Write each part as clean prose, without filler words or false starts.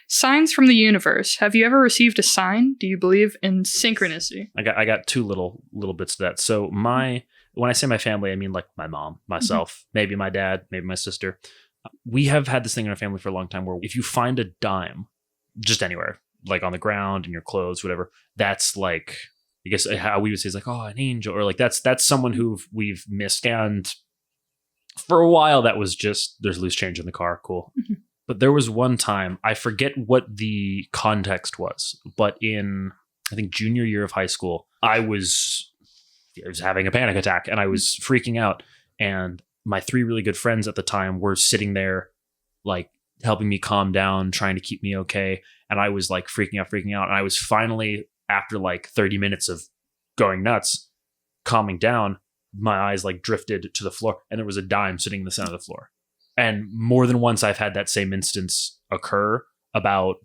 Signs from the universe. Have you ever received a sign? Do you believe in synchronicity? I got two little bits of that. So when I say my family, I mean like my mom, myself, maybe my dad, maybe my sister. We have had this thing in our family for a long time where if you find a dime just anywhere, like on the ground, in your clothes, whatever, that's like, I guess how we would say is like, oh, an angel, or like that's someone who we've missed. And for a while that was just, there's loose change in the car. Cool. But there was one time, I forget what the context was, but in, I think, junior year of high school, I was having a panic attack and I was freaking out. And my three really good friends at the time were sitting there, like helping me calm down, trying to keep me okay. And I was like freaking out. And I was finally, after like 30 minutes of going nuts, calming down, my eyes like drifted to the floor and there was a dime sitting in the center of the floor. And more than once, I've had that same instance occur about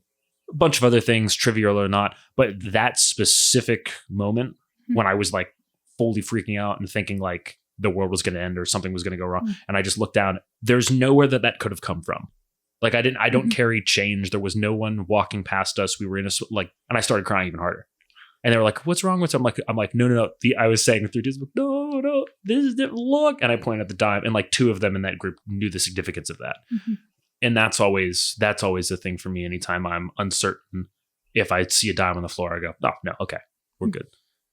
a bunch of other things, trivial or not. But that specific moment when I was like fully freaking out and thinking like the world was going to end or something was going to go wrong. And I just looked down. There's nowhere that could have come from. Like I don't carry change. There was no one walking past us. We were in and I started crying even harder. And they were like, what's wrong with you? I'm like, no. I was saying through this, no, this is different. Look. And I pointed at the dime, and like two of them in that group knew the significance of that. And that's always the thing for me. Anytime I'm uncertain, if I see a dime on the floor, I go, oh no, okay, we're good.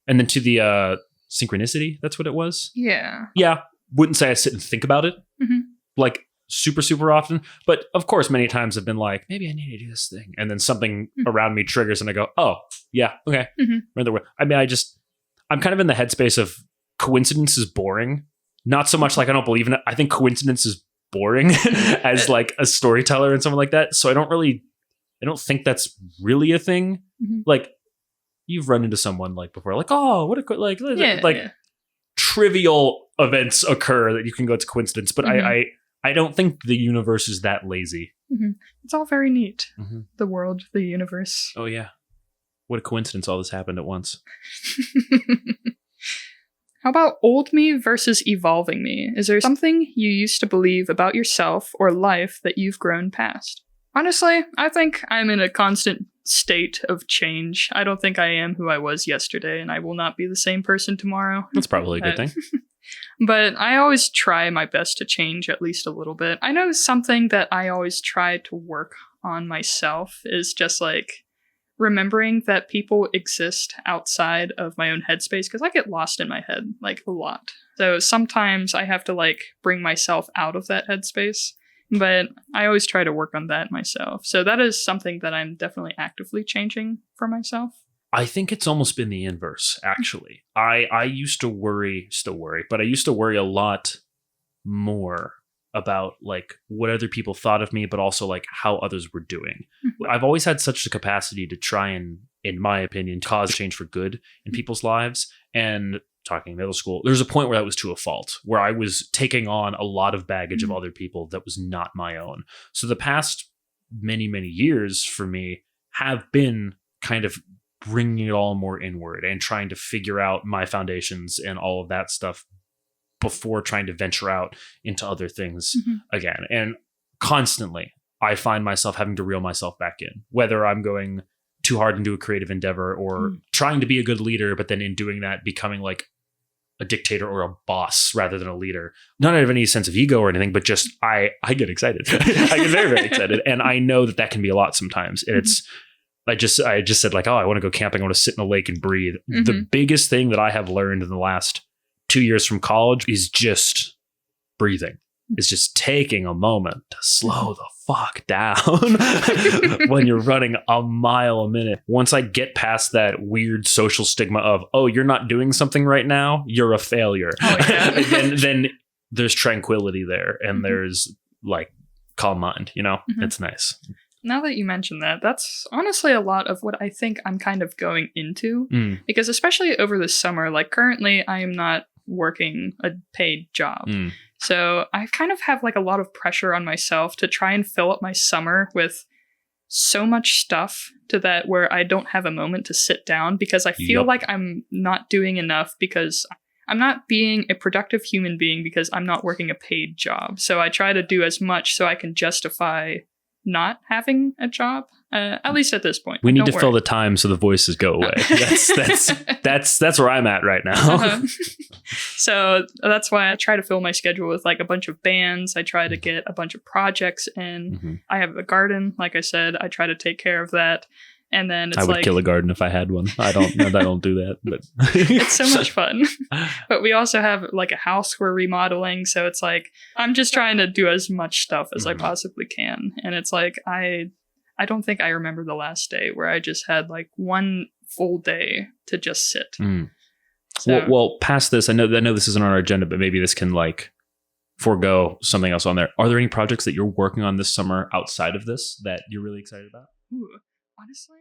And then to the synchronicity, that's what it was. Yeah. Wouldn't say I sit and think about it like super, super often. But of course, many times I've been like, maybe I need to do this thing. And then something around me triggers and I go, oh, yeah, okay. I mean, I'm kind of in the headspace of coincidence is boring. Not so much like I don't believe in it. I think coincidence is boring as like a storyteller and something like that. So I don't think that's really a thing. Like you've run into someone like before, like, oh, what a, like trivial events occur that you can go to coincidence. But I don't think the universe is that lazy. It's all very neat. The world, the universe. Oh, yeah. What a coincidence all this happened at once. How about old me versus evolving me? Is there something you used to believe about yourself or life that you've grown past? Honestly, I think I'm in a constant state of change. I don't think I am who I was yesterday, and I will not be the same person tomorrow. That's probably a good thing. But I always try my best to change at least a little bit. I know something that I always try to work on myself is just like remembering that people exist outside of my own headspace, because I get lost in my head like a lot. So sometimes I have to like bring myself out of that headspace, but I always try to work on that myself. So that is something that I'm definitely actively changing for myself. I think it's almost been the inverse, actually. I used to still worry, but I used to worry a lot more about like what other people thought of me, but also like how others were doing. I've always had such a capacity to try and, in my opinion, cause change for good in people's lives. And talking middle school, there's a point where that was to a fault, where I was taking on a lot of baggage of other people that was not my own. So the past many, many years for me have been kind of bringing it all more inward and trying to figure out my foundations and all of that stuff before trying to venture out into other things again. And constantly, I find myself having to reel myself back in, whether I'm going too hard into a creative endeavor or trying to be a good leader, but then in doing that, becoming like a dictator or a boss rather than a leader. Not out of any sense of ego or anything, but just I get excited. I get very, very excited. And I know that can be a lot sometimes. And it's, I just said like, oh, I want to go camping. I want to sit in a lake and breathe. The biggest thing that I have learned in the last 2 years from college is just breathing. It's just taking a moment to slow the fuck down when you're running a mile a minute. Once I get past that weird social stigma of, oh, you're not doing something right now, you're a failure. Oh, yeah. then there's tranquility there and there's like calm mind, you know, it's nice. Now that you mention that, that's honestly a lot of what I think I'm kind of going into. Because especially over the summer, like currently I am not working a paid job. So I kind of have like a lot of pressure on myself to try and fill up my summer with so much stuff to that where I don't have a moment to sit down because I feel like I'm not doing enough because I'm not being a productive human being because I'm not working a paid job. So I try to do as much so I can justify not having a job. At least at this point. We need to fill the time so the voices go away. That's where I'm at right now. So that's why I try to fill my schedule with like a bunch of bands. I try to get a bunch of projects in. I have a garden, like I said. I try to take care of that. And then it's I would kill a garden if I had one. I don't do that, but it's so much fun. But we also have like a house we're remodeling. So it's like, I'm just trying to do as much stuff as I possibly can. And it's like, I don't think I remember the last day where I just had like one full day to just sit. So, well, past this, I know this isn't on our agenda, but maybe this can like forego something else on there. Are there any projects that you're working on this summer outside of this that you're really excited about? Honestly,